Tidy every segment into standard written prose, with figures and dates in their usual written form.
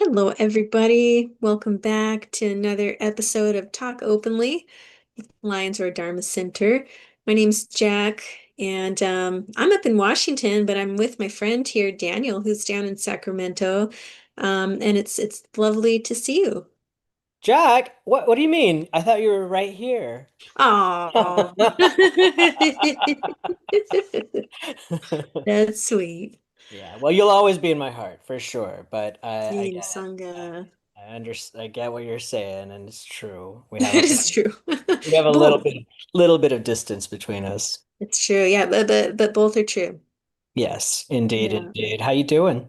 Hello, everybody. Welcome back to another episode of Talk Openly, Lions Road Dharma Center. My name's Jac, and I'm up in Washington, but I'm with my friend here, Daniel, who's down in Sacramento. And it's lovely to see you. Jack, what do you mean? I thought you were right here. Oh, that's sweet. Yeah, well, you'll always be in my heart for sure, but I See you, get it. Sangha. I get what you're saying, and it's true. It is true. We have a Both. little bit of distance between us. It's true. Yeah, but both are true. Yes, indeed, Yeah. indeed. How you doing?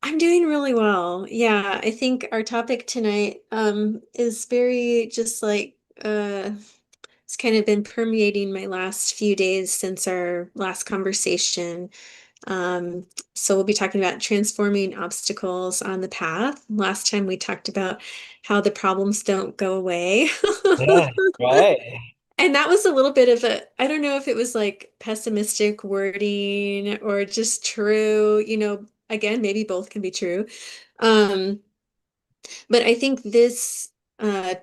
I'm doing really well. Yeah, I think our topic tonight is very just like it's kind of been permeating my last few days since our last conversation. Um, so we'll be talking about transforming obstacles on the path. Last time we talked about how the problems don't go away. Yeah, right. And that was a little bit of I don't know if it was like pessimistic wording or just true, again, maybe both can be true. Um, but I think this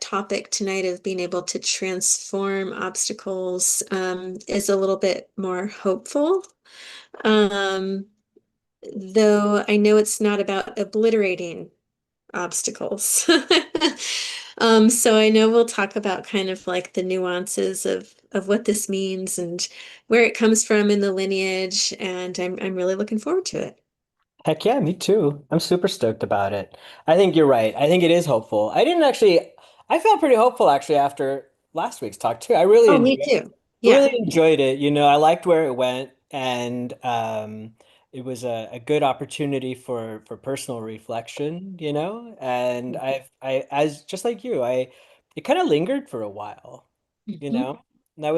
topic tonight of being able to transform obstacles is a little bit more hopeful. Um, though I know it's not about obliterating obstacles. So I know we'll talk about kind of like the nuances of what this means and where it comes from in the lineage, and I'm really looking forward to it. Heck yeah, me too. I'm super stoked about it. I think you're right. I think it is hopeful. I felt pretty hopeful actually after last week's talk too. Oh, me too. Yeah. Really enjoyed it. I liked where it went, and it was a good opportunity for personal reflection, and I as just like you, I it kind of lingered for a while, you Mhm. know. That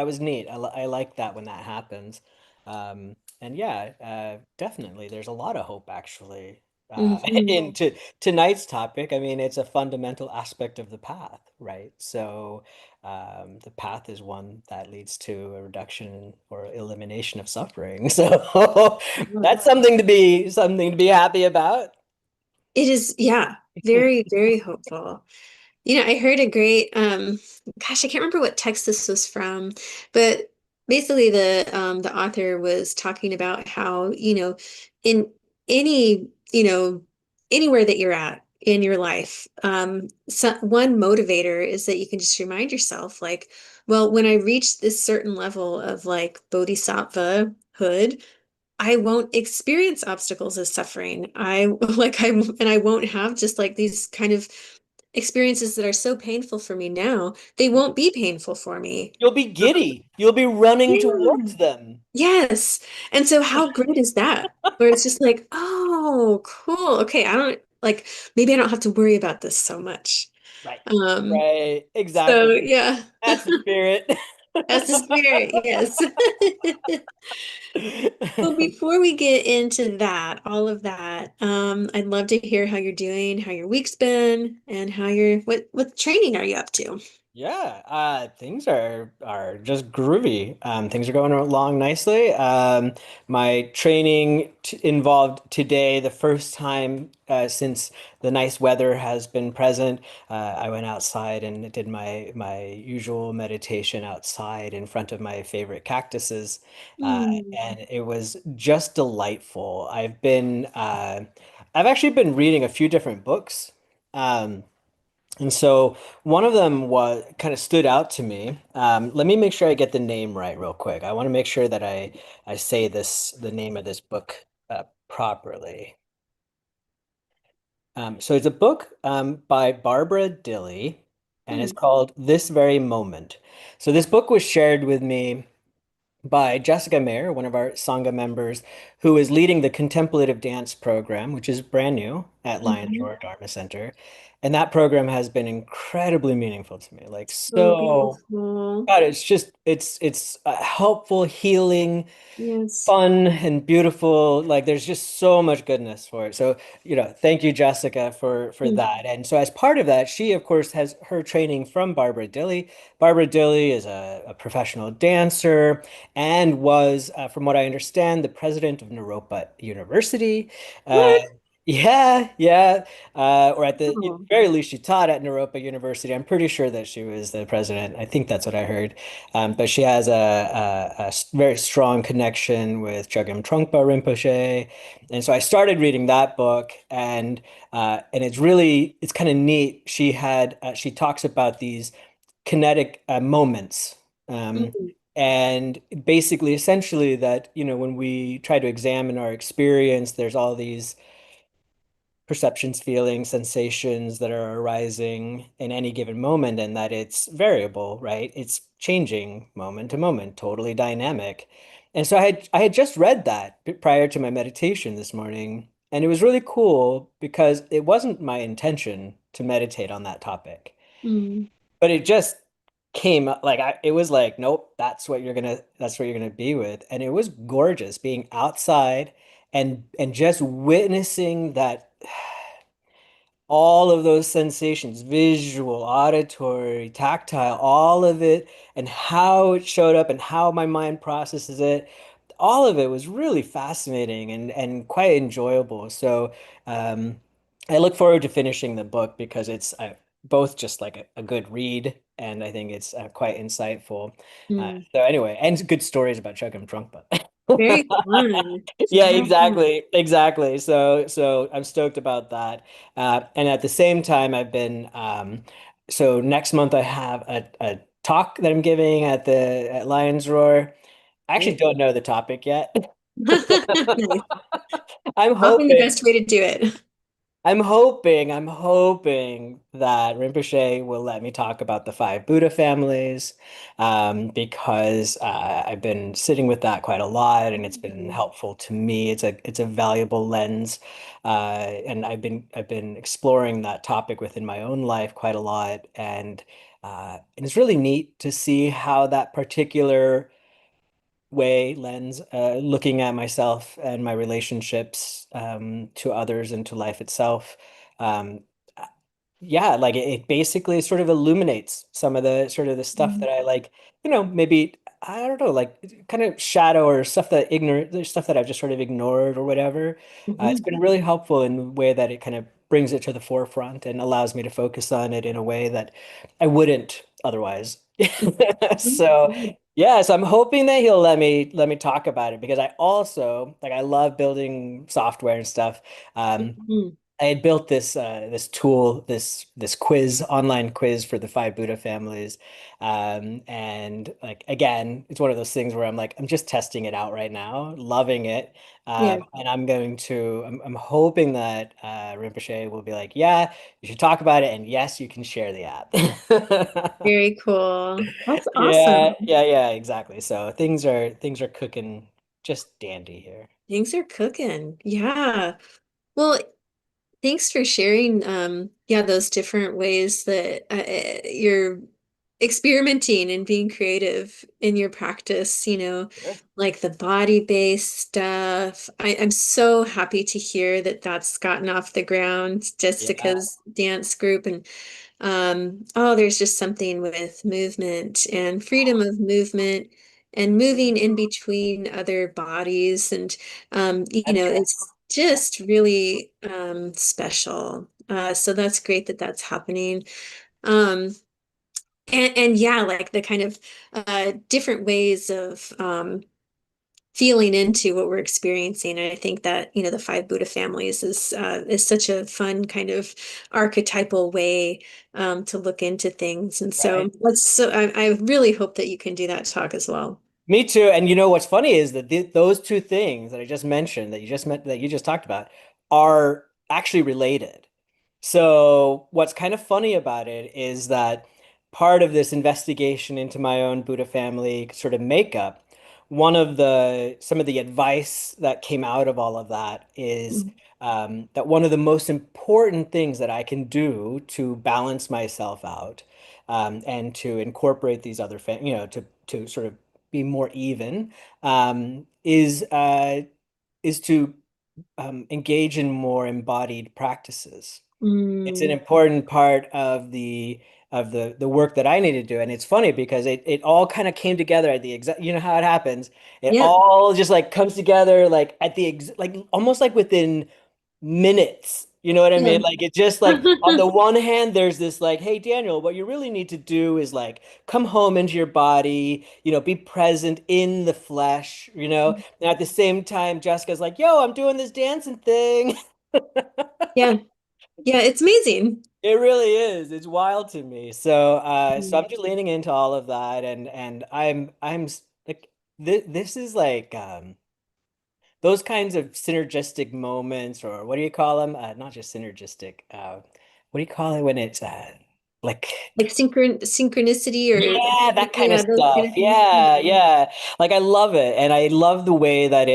was neat. I like that when that happens. And yeah, definitely there's a lot of hope actually. Mhm. Into tonight's topic, I mean, it's a fundamental aspect of the path, right? So the path is one that leads to a reduction or elimination of suffering. So that's something to be happy about. It is, yeah, very, very hopeful. I heard a great gosh, I can't remember what text this was from, but basically the author was talking about how, in any, anywhere that you're at in your life, one motivator is that you can just remind yourself like, well, when I reach this certain level of like bodhisattva hood, I won't experience obstacles as suffering. And I won't have just like these kind of experiences that are so painful for me now. They won't be painful for me. You'll be giddy. You'll be running Yeah. towards them. Yes. And so how great is that? Where it's just like, oh, cool. Okay, I don't like maybe I don't have to worry about this so much. Right. Um, Right. so Exactly. yeah, That's the spirit. that's the spirit, yes. Well, before we get into that, all of that, I'd love to hear how you're doing, how your week's been, and how what training are you up to? Yeah, things are just groovy. Things are going along nicely. My training t involved today the first time since the nice weather has been present. I went outside and did my usual meditation outside in front of my favorite cactuses, Hmm. and it was just delightful. I've actually been reading a few different books. And so one of them was kind of stood out to me. Let me make sure I get the name right real quick. I want to make sure that I say the name of this book properly. So it's a book by Barbara Dilly, and it's Hmm. called This Very Moment. So this book was shared with me by Jessica Mayer, one of our Sangha members, who is leading the contemplative dance program, which is brand new at Lions Hmm. Roar Dharma Center. And that program has been incredibly meaningful to me. Like So so, beautiful. God, it's helpful, healing, Yes. fun and beautiful. Like there's just so much goodness for it. So, thank you, Jessica, for Hmm. that. And so as part of that, she of course has her training from Barbara Dilly. Barbara Dilly is a professional dancer and was, from what I understand, the president of Naropa University. Uh, What? Yeah, yeah. Or at the Oh. very least, she taught at Naropa University. I'm pretty sure that she was the president. I think that's what I heard. But she has very strong connection with Chögyam Trungpa Rinpoche, and so I started reading that book, and it's kind of neat. She talks about these kinetic moments. Um, Mm, and basically, essentially, that, when we try to examine our experience, there's all these perceptions, feelings, sensations that are arising in any given moment, and that it's variable, right? It's changing moment to moment, totally dynamic. And so I had just read that prior to my meditation this morning, and it was really cool because it wasn't my intention to meditate on that topic. mm, But it just came like it was like, nope, that's what you're gonna be with. And it was gorgeous being outside and just witnessing that all of those sensations, visual, auditory, tactile, all of it, and how it showed up and how my mind processes it. All of it was really fascinating and quite enjoyable. So I look forward to finishing the book because it's both just like a good read, and I think it's quite insightful. mm. So anyway, and good stories about Chögyam Trungpa. Very fun. Yeah, Yeah. exactly, exactly. So I'm stoked about that. And at the same time, so next month I have a talk that I'm giving at Lion's Roar. I actually Great. don't know the topic yet. Nice. I'm Often the hoping best way to do it. I'm hoping that Rinpoche will let me talk about the five Buddha families, because I've been sitting with that quite a lot, and it's been helpful to me. It's a valuable lens, and I've been exploring that topic within my own life quite a lot, and it's really neat to see how that particular lens, looking at myself and my relationships, to others and to life itself. Um, yeah, like it basically sort of illuminates some of the stuff Mm, that I like, maybe I don't know, like kind of shadow or stuff that ignorant, there's stuff that I've just sort of ignored or whatever. It's mhm. been really helpful in the way that it kind of brings it to the forefront and allows me to focus on it in a way that I wouldn't otherwise. So Mhm. yeah, so I'm hoping that he'll let me talk about it because I also like I love building software and stuff. Um, Mhm. I had built this tool, this quiz, online quiz for the five Buddha families. And like again, it's one of those things where I'm just testing it out right now, loving it. Yeah, And I'm hoping that Rinpoche will be like, yeah, you should talk about it, and yes, you can share the app. very cool. That's Yeah, awesome. yeah, yeah, exactly. So things are cooking just dandy here. Things are cooking. Yeah. Well, thanks for sharing, yeah, those different ways that you're experimenting and being creative in your practice, Sure. like the body-based stuff. I'm so happy to hear that that's gotten off the ground, Yeah. Jessica's dance group. And oh, there's just something with movement and freedom of movement and moving in between other bodies. And, That's it's just really special. So that's great that that's happening. Um, and yeah, like the kind of different ways of feeling into what we're experiencing. And I think that, the five Buddha families is such a fun kind of archetypal way to look into things. And so right. I really hope that you can do that talk as well. Me too. And what's funny is that those two things that I just mentioned that you just talked about are actually related. So what's kind of funny about it is that part of this investigation into my own Buddha family sort of makeup, some of the advice that came out of all of that is Mhm. that one of the most important things that I can do to balance myself out, and to incorporate these other, to sort of be more even, is to engage in more embodied practices. It's an Mm, important part of the work that I need to do. And it's funny because it all kind of came together at the exact, you know how it happens. It yep. all just like comes together like at the ex like almost like within minutes. You know what I Yeah. mean? Like it's just like on the one hand, there's this like, hey Daniel, what you really need to do is like come home into your body, be present in the flesh, And at the same time, Jessica's like, yo, I'm doing this dancing thing. Yeah. Yeah, it's amazing. It really is. It's wild to me. So Mm. I'm just leaning into all of that, and like this is like those kinds of synergistic moments, or what do you call them? Not just synergistic. What do you call it when it's like Like synchronicity or yeah, that kind of yeah, those kind stuff. of things. Yeah, Yeah. yeah. Like I love it, and I love the way that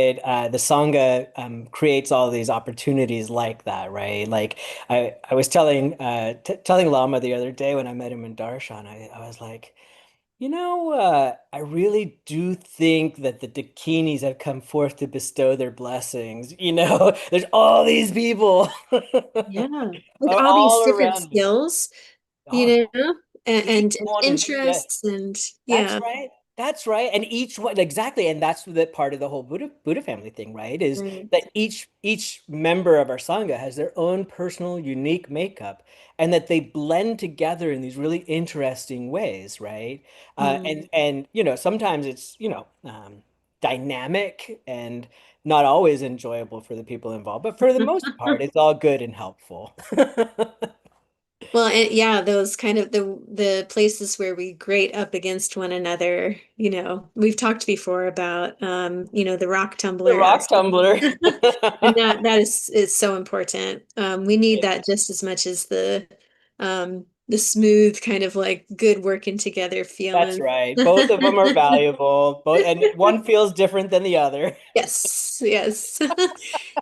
the Sangha creates all these opportunities like that, right? Like I was telling Lama the other day when I met him in Darshan, I was like. I really do think that the Dakinis have come forth to bestow their blessings. There's all these people Yeah. With all these all different around us. skills, Oh, each and one is, yeah, interests and that's yeah. right. That's right. And each one, exactly. And that's the part of the whole Buddha family thing, right? Is Right. that each member of our Sangha has their own personal, unique makeup, and that they blend together in these really interesting ways, right? Mm. And sometimes it's, dynamic and not always enjoyable for the people involved, but for the most part, it's all good and helpful. Well, and yeah, those kind of the places where we grate up against one another, we've talked before about the rock The tumbler rock aspect. tumbler. And that is so important. We need that just as much as the smooth kind of like good working together That's feeling. right. Both of them are valuable. Both, and one feels different than the other. Yes, yes.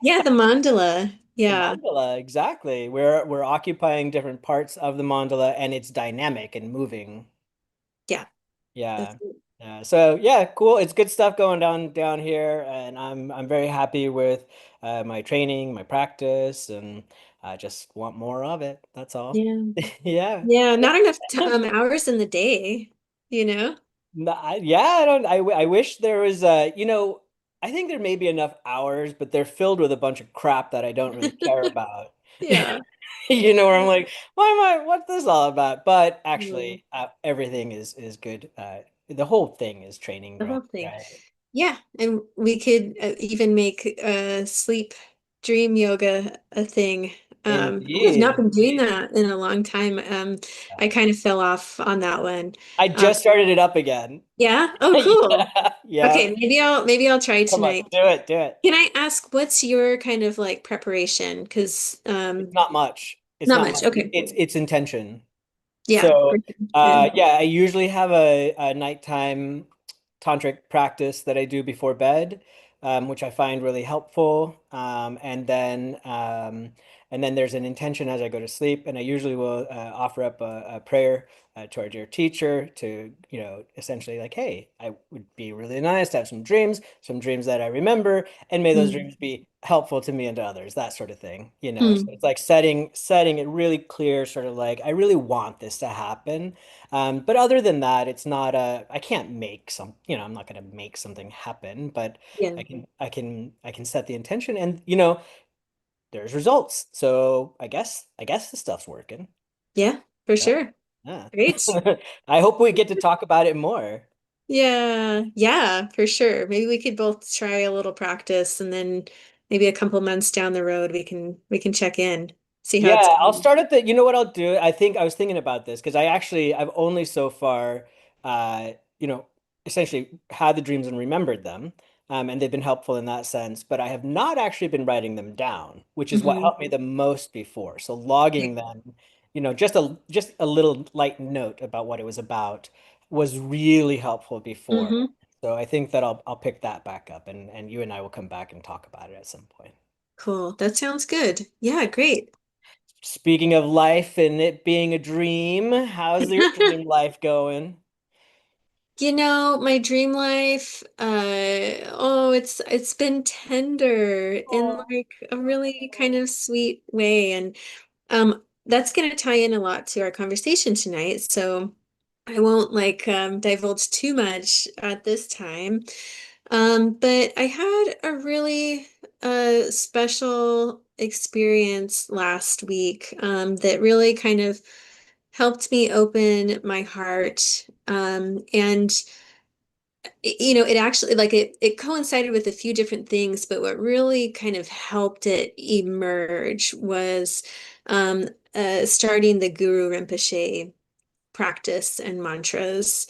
Yeah, the mandala. The Yeah, mandala, exactly. We're occupying different parts of the mandala, and it's dynamic and moving. yeah. That's Yeah. it. Yeah. So yeah, cool. It's good stuff going down here, and I'm very happy with my training, my practice, and I just want more of it. That's all. Yeah. Yeah. Yeah, not enough t hours in the day, you know? No, yeah, I don't. I wish there was. I think there may be enough hours, but they're filled with a bunch of crap that I don't really care about. Yeah. Where I'm like, why am I? What's this all about? But Mm. actually, everything is good. The whole thing is training The ground, whole thing. right? Yeah, and we could even make sleep dream yoga a thing. I have Indeed, not been doing indeed. that in a long time. I Yeah. kind of fell off on that one. I Um, just started it up again. yeah. Oh, cool. Yeah, yeah. Okay, maybe I'll try Come on, tonight. do it, do it. Can I ask what's your kind of like preparation? Because It's not much. It's not not much. much. Okay. It's intention. Yeah. So, Good. yeah, I usually have a nighttime tantric practice that I do before bed, which I find really helpful. And then there's an intention as I go to sleep, and I usually will offer up a prayer towards your teacher to, essentially like, hey, I would be really nice to have some dreams that I remember, and may those Mm. dreams be helpful to me and to others, that sort of thing. So Mm. it's like setting it really clear, sort of like, I really want this to happen. But other than that, I can't make I'm not going to make something happen, but Yeah. I can set the intention, and there's results. So I guess the stuff's working. Yeah, for Yeah. sure. Yeah. Great. I hope we get to talk about it more. Yeah, yeah, for sure. Maybe we could both try a little practice and then maybe a couple months down the road we can check in, see how Yeah, it's I'll going. start at you know what I'll do? I was thinking about this because I've only so far, uh, you know, essentially had the dreams and remembered them. And they've been helpful in that sense, but I have not actually been writing them down, which is what Hmm. helped me the most before. So logging them, just a little light note about what it was about was really helpful before. Hmm. So I think that I'll pick that back up, and you and I will come back and talk about it at some point. Cool. That sounds good. Yeah, great. Speaking of life and it being a dream, how's your dream life going? My dream life, it's been tender in Oh, like a really kind of sweet way. And that's gonna tie in a lot to our conversation tonight. So I won't like divulge too much at this time. But I had a really special experience last week that really kind of helped me open my heart. And it actually like it coincided with a few different things, but what really kind of helped it emerge was um, starting the Guru Rinpoche practice and mantras.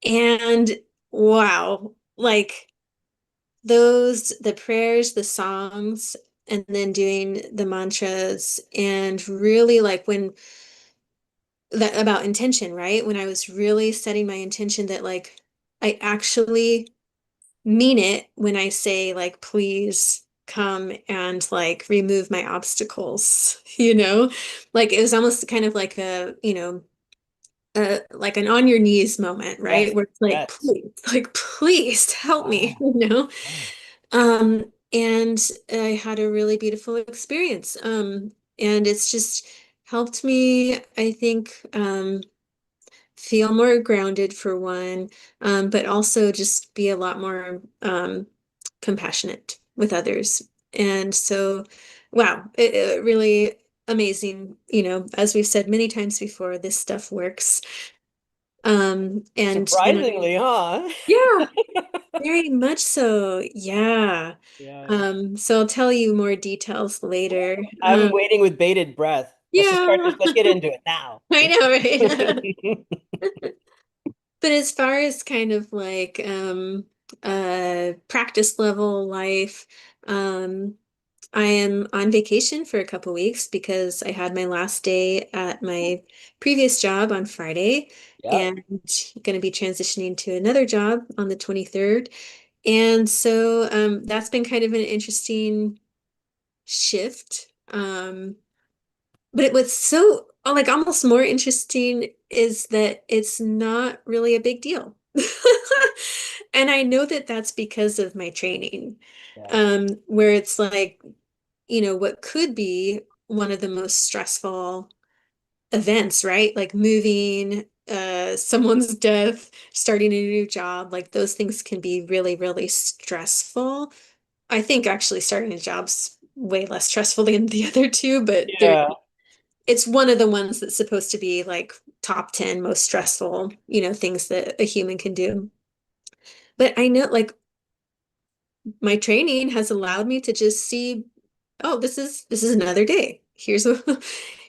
And wow, like the prayers, the songs, and then doing the mantras, and really like when that about intention, right? When I was really setting my intention that like I actually mean it when I say like please come and like remove my obstacles, you know? Like it was almost kind of like like an on your knees moment, right? Yes, Where it's yes. like please help me, Ah, you know? yeah. And I had a really beautiful experience. And it's just helped me, I think, feel more grounded for one, but also just be a lot more compassionate with others. And so, wow, it really amazing. As we've said many times before, this stuff works. And then, Surprisingly, huh? yeah, very much so. Yeah. Yeah. So I'll tell you more details later. I'm waiting with bated breath. Yeah, Let's get into it now. I know, right? But as far as kind of like practice level life, um I am on vacation for a couple weeks because I had my last day at my previous job on Friday Yep. and going to be transitioning to another job on the 23rd. And so that's been kind of an interesting shift. But it was so like almost more interesting is that it's not really a big deal. And I know that that's because of my training, Yeah. where it's like, what could be one of the most stressful events, right? Like moving, someone's death, starting a new job, like those things can be really, really stressful. I think actually starting a job's way less stressful than the other two, but Yeah. it's one of the ones that's supposed to be like top 10 most stressful, things that a human can do. But I know like my training has allowed me to just see, oh, this is another day. Here's what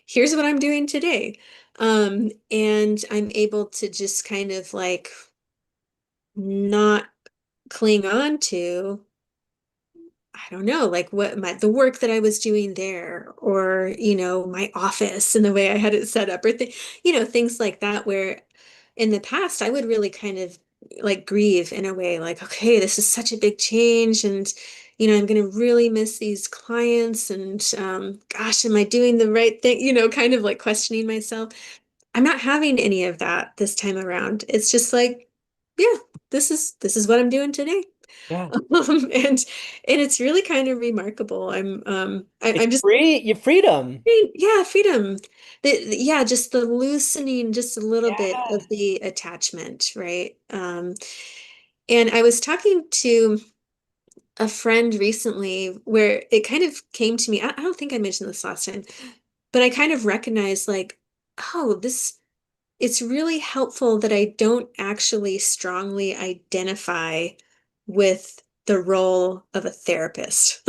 here's what I'm doing today. And I'm able to just kind of like not cling on to I don't know, like the work that I was doing there, or my office and the way I had it set up, or things like that. Where in the past I would really kind of like grieve in a way, like, okay, this is such a big change, and I'm gonna really miss these clients, and gosh, am I doing the right thing? Kind of like questioning myself. I'm not having any of that this time around. It's just like, yeah, this is what I'm doing today. Yeah. And it's really kind of remarkable. It's I'm just free, your freedom. yeah, freedom. Yeah, just the loosening just a little bit Yeah. of the attachment, right? And I was talking to a friend recently where it kind of came to me. I don't think I mentioned this last time, but I kind of recognized like, oh, it's really helpful that I don't actually strongly identify with the role of a therapist.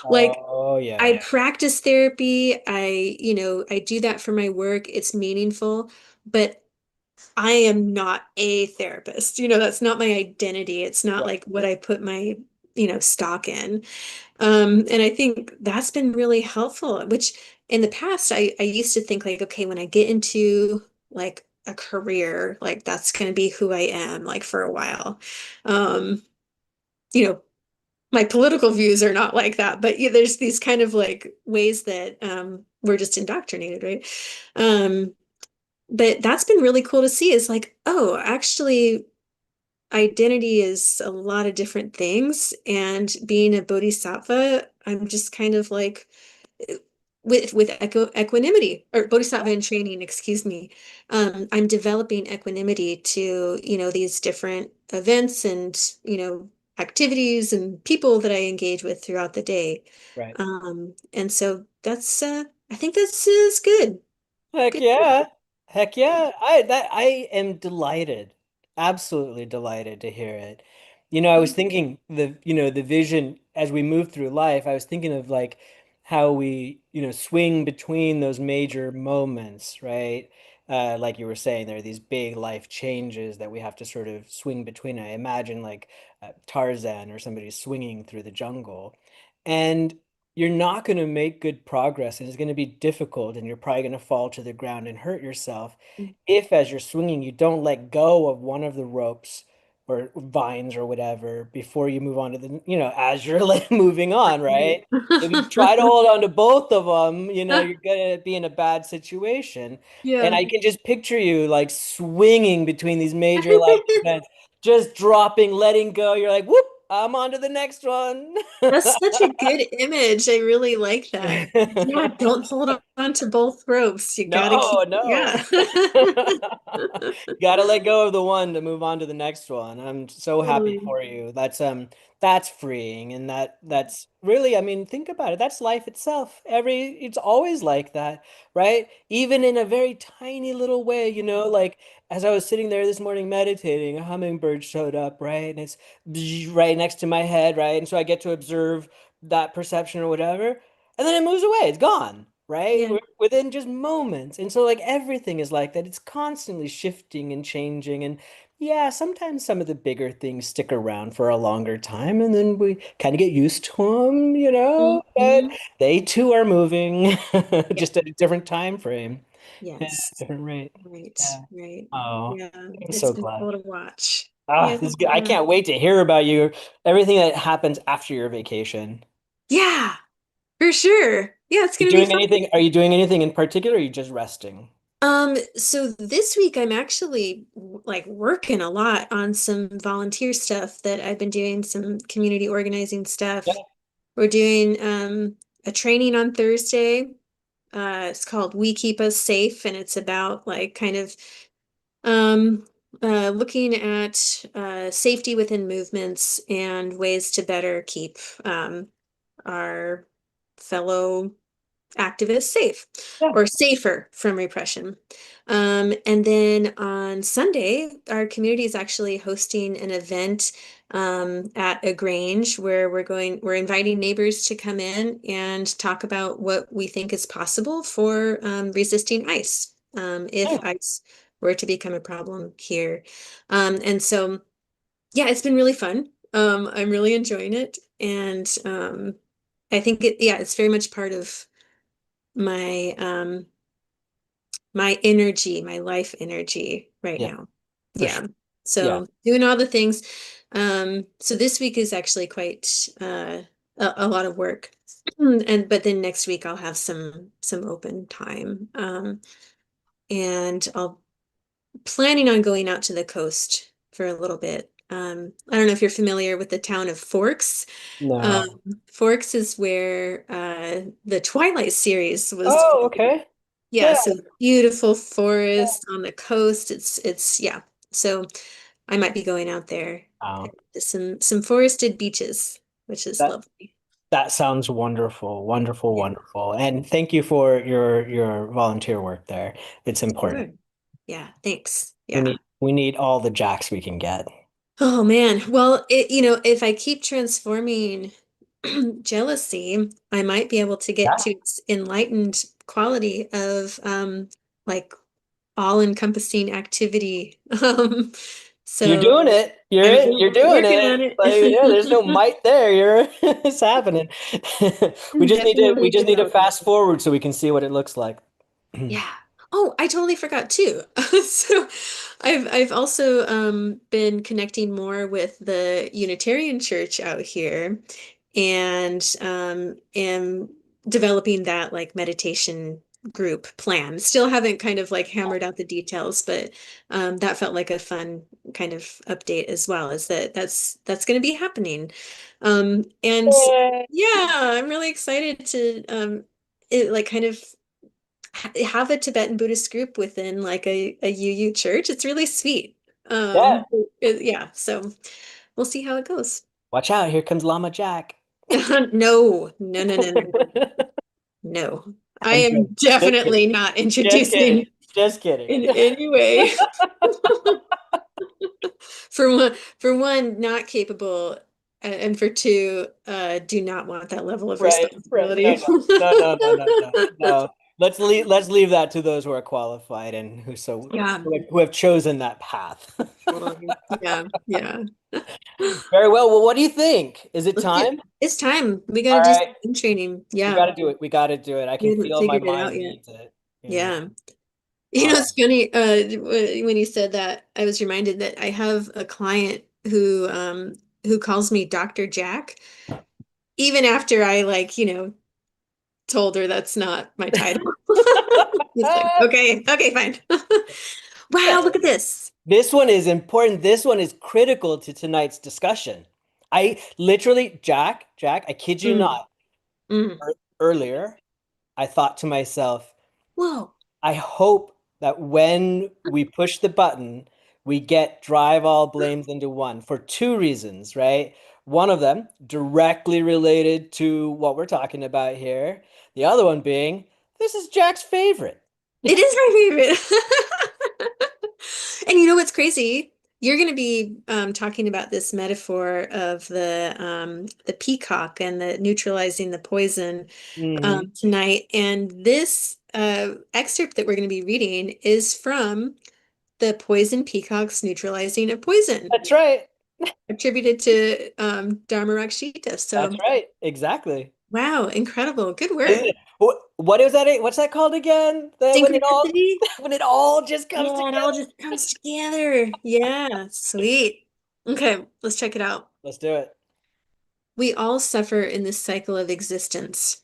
Like Oh, I yeah. practice therapy, I do that for my work, it's meaningful, but I am not a therapist. That's not my identity. It's not Right. like what I put my, stock in. And I think that's been really helpful, which in the past I used to think like, okay, when I get into like a career, like that's going to be who I am, like for a while. Um, you know, my political views are not like that, but yeah, there's these kind of like ways that we're just indoctrinated, right? Um, but that's been really cool to see is like, oh, actually identity is a lot of different things. And being a bodhisattva, I'm just kind of like with equanimity or bodhisattva in training, excuse me. I'm developing equanimity to, these different events and, activities and people that I engage with throughout the day. Right. And so that's I think that's is good. Heck Good. yeah. Heck yeah. I am delighted. Absolutely delighted to hear it. I was thinking the vision as we move through life, I was thinking of like how we, swing between those major moments, right? Like you were saying, there are these big life changes that we have to sort of swing between. I imagine like Tarzan or somebody swinging through the jungle. And you're not going to make good progress and it's going to be difficult and you're probably going to fall to the ground and hurt yourself if as you're swinging you don't let go of one of the ropes or vines or whatever before you move on to the as you're like moving on, right? If you try to hold on to both of them, you're going to be in a bad situation. And Yeah. I can just picture you like swinging between these major life events, just dropping, letting go. You're like, whoop, I'm on to the next one. That's such a good image. I really like that. Yeah, don't hold on to both ropes. You gotta No, keep, no. yeah. Gotta let go of the one to move on to the next one. I'm so happy Totally. for you. That's freeing and that's really, I mean, think about it. That's life itself. It's always like that, right? Even in a very tiny little way, like as I was sitting there this morning meditating, a hummingbird showed up, right? And it's right next to my head, right? And so I get to observe that perception or whatever. And then it moves away. It's gone, right? Yeah. Within just moments. And so like everything is like that. It's constantly shifting and changing. And yeah, sometimes some of the bigger things stick around for a longer time and then we kind of get used to them, but Hmm. they too are moving Yeah. just at a different time frame. Yeah, Yes. different rate. Right. Yeah. Right. Oh, Yeah. I'm It's so been glad. cool to watch. Ah, Yeah. this is good. I Yeah. can't wait to hear about you, everything that happens after your vacation. Yeah, for sure. Yeah, it's You gonna be doing fun. anything? Are you doing anything in particular, or are you just resting? So this week I'm actually like working a lot on some volunteer stuff that I've been doing, some community organizing Yeah. stuff. We're doing a training on Thursday. It's called We Keep Us Safe, and it's about like kind of um looking at safety within movements and ways to better keep our fellow activists safe Yeah. or safer from repression. And then on Sunday, our community is actually hosting an event at a grange where we're inviting neighbors to come in and talk about what we think is possible for resisting ice, if Yeah. ice were to become a problem here. And so, yeah, it's been really fun. I'm really enjoying it. And I think yeah, it's very much part of my my energy, my life energy right Yeah, now. for sure. Yeah. Yeah. So doing all the things. So this week is actually quite a lot of work. And but then next week I'll have some open time. And I'll planning on going out to the coast for a little bit. I don't know if you're familiar with the town of Forks. Um, No. Forks is where the Twilight series was. Oh, okay. Yeah, Yeah. so beautiful forest on the coast. It's yeah. So I might be going out there Wow. to some forested beaches, which is That lovely. that sounds wonderful, wonderful, Yeah, wonderful. And thank you for your volunteer work there. It's important. sure. Yeah, thanks. We Yeah. need all the jacks we can get. Oh man. Well, if I keep transforming jealousy, I might be able to get Yeah. to its enlightened quality of like all-encompassing activity. You're So doing it. I'm You're doing working it. on it. Like, yeah, there's no might there. It's happening. We Definitely just need to developing. fast forward so we can see what it looks like. Yeah. Oh, I totally forgot too. So I've also been connecting more with the Unitarian Church out here and am developing that like meditation group plan. Still haven't kind of like hammered out the details, but that felt like a fun kind of update as well, is that that's going to be happening. And Yeah. yeah, I'm really excited to like kind of have a Tibetan Buddhist group within like a UU church. It's really sweet. Yeah. Yeah, so we'll see how it goes. Watch out, here comes Llama Jac. No, no, no, no, no, no. I I'm am joking. Just kidding. definitely not Just kidding. introducing Just kidding. in any way. For one, not capable, and for two, do not want that level of Right, right. No, responsibility. no, no, no, no, no, no, no. Let's leave that to those who are qualified and Yeah. who have chosen that path. Yeah, yeah. Very well. Well, what do you think? Is it Let's do time? It's time. We got to All do some right. training. We Yeah. got to do it. We got to do it. I We can haven't feel my figured it out mind yet. needs it. Yeah. Uh, It's funny, when you said that, I was reminded that I have a client who calls me Dr. Jack, even after I like, told her that's not my title. It's like, okay, okay, fine. Wow, look at this. this one is important. This one is critical to tonight's discussion. I literally, Jac, I kid you Mm, not, mm. earlier, I thought to myself, Whoa. I hope that when we push the button, we get drive all blames into one for two reasons, right? One of them directly related to what we're talking about here. The other one being, this is Jac's favorite. It is my favorite. And you know what's crazy? You're going to be talking about this metaphor of the peacock and the neutralizing the poison Hmm. tonight. And this excerpt that we're going to be reading is from the Poison Peacock's Neutralizing of Poison, That's right. attributed to Dharma Rakshita. That's So, right. Exactly. wow, incredible. Good Isn't work. it? What is that? What's that called again? When it all Synchronicity. when it all just comes Yeah, it all together. just comes together. Yeah, sweet. Okay, let's check it out. Let's do it. We all suffer in this cycle of existence.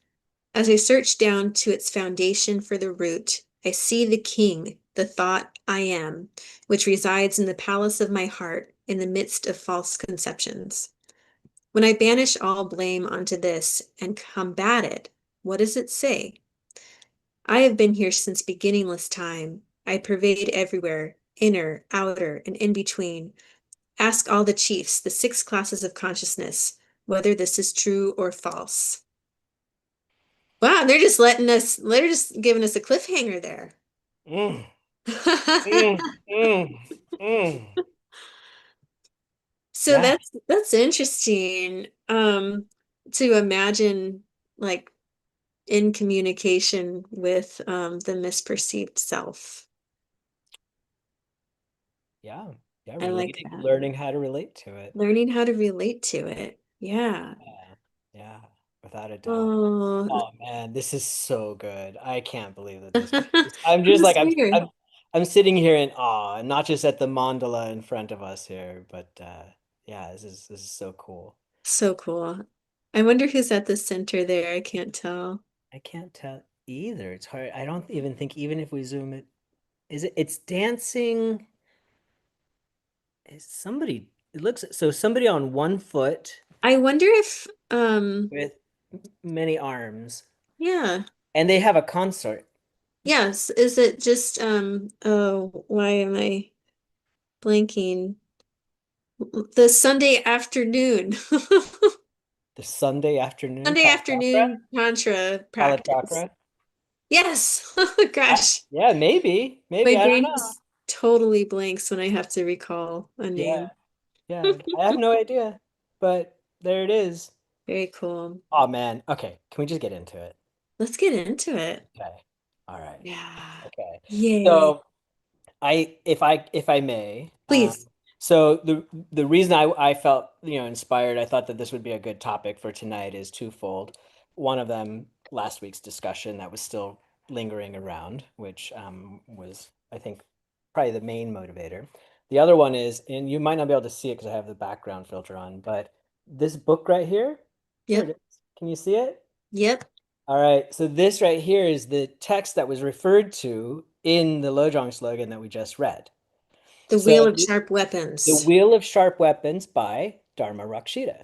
As I search down to its foundation for the root, I see the king, the thought I am, which resides in the palace of my heart in the midst of false conceptions. When I banish all blame onto this and combat it, what does it say? I have been here since beginningless time. I pervade everywhere, inner, outer, and in between. Ask all the chiefs, the six classes of consciousness, whether this is true or false. Wow, they're just giving us a cliffhanger there. Mm, mm, mm, mm. So Yeah, that's interesting. To imagine like in communication with the misperceived self. yeah, yeah. I like Relating, that. learning how to relate to it. Learning how to relate to it. Yeah. Yeah, yeah, without a doubt. Oh, Oh man, this is so good. I can't believe that this. I'm just this like here. I'm sitting here in awe, not just at the mandala in front of us here, but yeah, this is so cool. So cool. I wonder who's at the center there. I can't tell. I can't tell either. It's hard. I don't even think even if we zoom it, it's dancing. Is somebody it looks so somebody on one foot I wonder if with many arms yeah. and they have a consort. Yes, is it just oh, why am I blanking? The Sunday afternoon. The Sunday afternoon Sunday Kalachakra. afternoon Tantra practice. Kalachakra. Yes. Yeah, Gosh, yeah, maybe my I don't brain know. just totally blanks when I have to recall a Yeah, name. yeah, I have no idea, but there it is. Very cool. Oh man, okay, can we just get into it? Let's get into it. Okay, all right, Yeah. okay. Yay. So if I may, Please. so the reason I felt inspired, I thought that this would be a good topic for tonight is twofold. One of them, last week's discussion that was still lingering around, which was I think probably the main motivator. The other one is, and you might not be able to see it because I have the background filter on, but this book right here it Yep. is. Can you see it? Yep. All right, so this right here is the text that was referred to in the Lojong slogan that we just read. The So Wheel of Sharp the Weapons. Wheel of Sharp Weapons by Dharma Rakshita,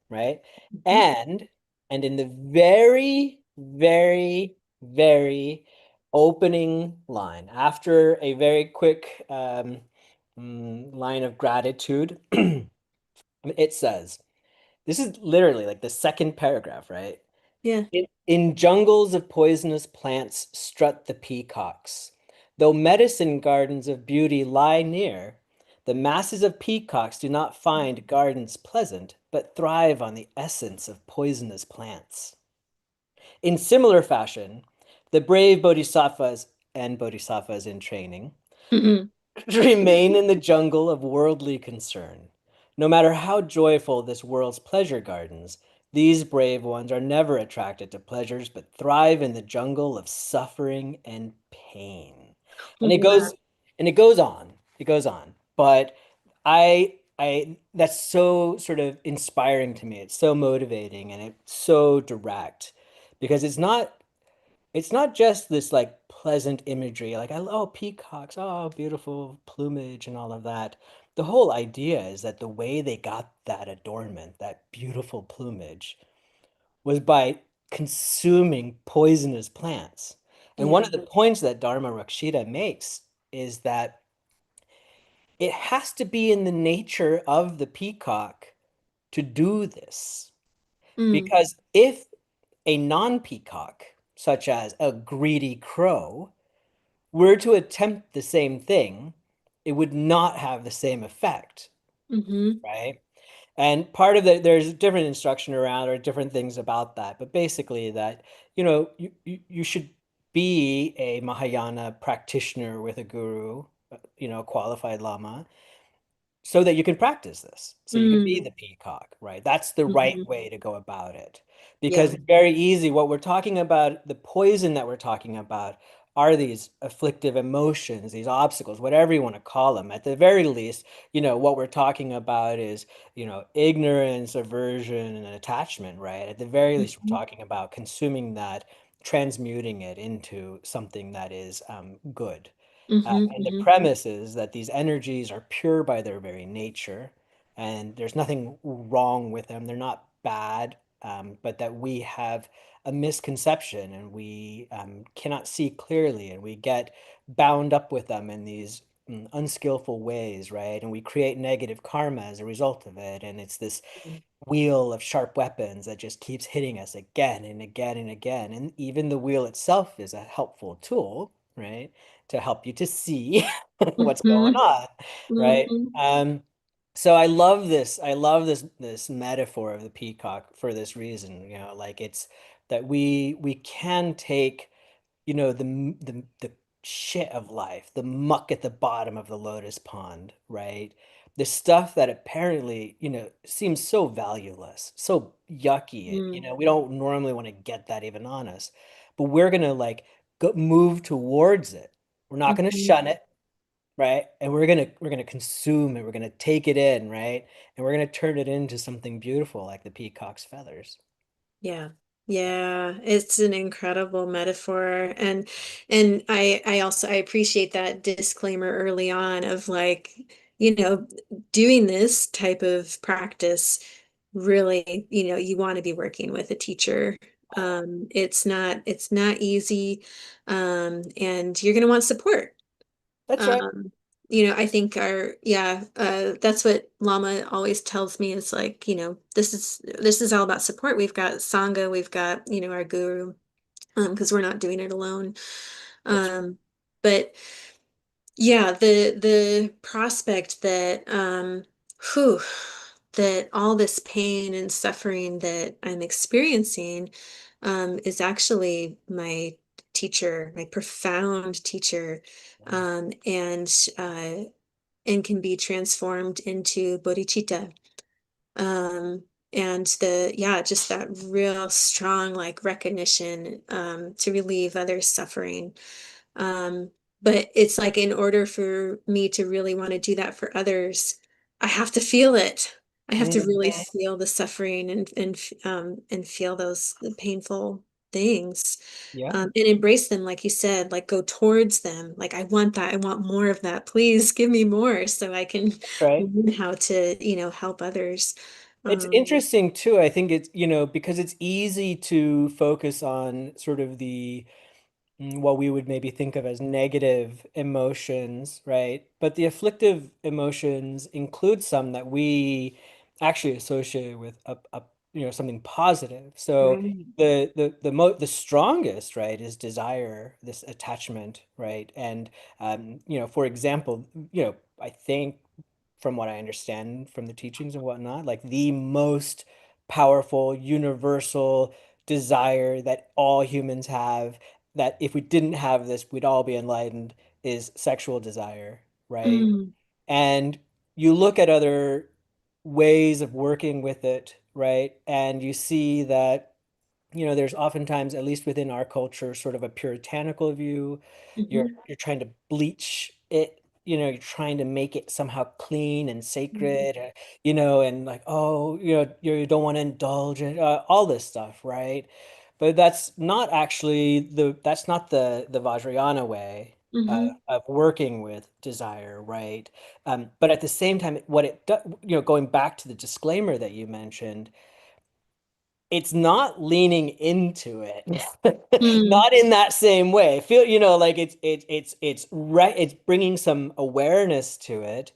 right? Mhm. And in the very, very, very opening line, after a very quick line of gratitude, it says, This is literally like the second paragraph, right? Yeah. In jungles of poisonous plants strut the peacocks. Though medicine gardens of beauty lie near, the masses of peacocks do not find gardens pleasant, but thrive on the essence of poisonous plants. In similar fashion, the brave bodhisattvas and bodhisattvas in training Hmm. remain in the jungle of worldly concern. No matter how joyful this world's pleasure gardens, these brave ones are never attracted to pleasures, but thrive in the jungle of suffering and pain. And it Wow. goes, and it goes on. It goes on. But that's so sort of inspiring to me. It's so motivating and it's so direct because it's not just this like pleasant imagery, like oh peacocks, oh beautiful plumage and all of that. The whole idea is that the way they got that adornment, that beautiful plumage, was by consuming poisonous plants. And one Yeah. of the points that Dharma Rakshita makes is that it has to be in the nature of the peacock to do this. Mm. Because if a non-peacock, such as a greedy crow, were to attempt the same thing, it would not have the same effect, Hmm. right? And part of there's different instruction around or different things about that, but basically that, you should be a Mahayana practitioner with a guru, a qualified lama, so that you can practice this, so you can be Mm. the peacock, right? That's the right Hmm. way to go about it. Because Yeah. it's very easy. What we're talking about, the poison that we're talking about, are these afflictive emotions, these obstacles, whatever you want to call them. At the very least, what we're talking about is, ignorance, aversion, and attachment, right? At the very least, we're Hmm. talking about consuming that, transmuting it into something that is good. Hmm. And the Hmm. premise is that these energies are pure by their very nature, and there's nothing wrong with them. They're not bad, but that we have a misconception and we cannot see clearly, and we get bound up with them in these unskillful ways, right? And we create negative karma as a result of it. And it's this wheel of sharp weapons that just keeps hitting us again and again and again. And even the wheel itself is a helpful tool, right? To help you to see what's going Hmm. on, right? Hmm. So I love this. I love this metaphor of the peacock for this reason, like it's that we can take the shit of life, the muck at the bottom of the lotus pond, right? The stuff that apparently, seems so valueless, so yucky. Mm. We don't normally want to get that even on us, but we're gonna like move towards it. We're not gonna Hmm. shun it, right? And we're gonna consume it. We're gonna take it in, right? And we're gonna turn it into something beautiful, like the peacock's feathers. Yeah. Yeah, it's an incredible metaphor. And I also I appreciate that disclaimer early on of like, you know, doing this type of practice really, you want to be working with a teacher. It's not easy. And you're gonna want support. That's right. Um, I think that's what Lama always tells me is like, this is all about support. We've got Sangha, we've got, our guru, because we're not doing it alone. That's Um, but yeah, the prospect that whew, that all this pain and suffering that I'm experiencing is actually my teacher, my profound teacher, and can be transformed into bodhicitta. Um, and just that real strong like recognition to relieve others' suffering. Um, but it's like in order for me to really want to do that for others, I have to feel it. I have to really Mhm. feel the suffering and feel those painful things. Yeah, And embrace them, like you said, like go towards them. Like I want that. I want more of that. Please give me more so I can that's right. learn how to, help others. It's Um, interesting too. I think it's, because it's easy to focus on sort of what we would maybe think of as negative emotions, right? But the afflictive emotions include some that we actually associated with something positive. So Right. the strongest, right, is desire, this attachment, right? And for example, I think from what I understand from the teachings and whatnot, like the most powerful, universal desire that all humans have, that if we didn't have this, we'd all be enlightened, is sexual desire, right? Mm, And you look at other ways of working with it, right? And you see that, there's oftentimes, at least within our culture, sort of a puritanical view. hmm You're trying to bleach it, you're trying to make it somehow clean and sacred, and like, oh, you don't want to indulge in all this stuff, right? But that's not the Vajrayana way hmm of working with desire, right? But at the same time, what it does, going back to the disclaimer that you mentioned, it's not leaning into it. mm, Not in that same way. Feel, like it's bringing some awareness to it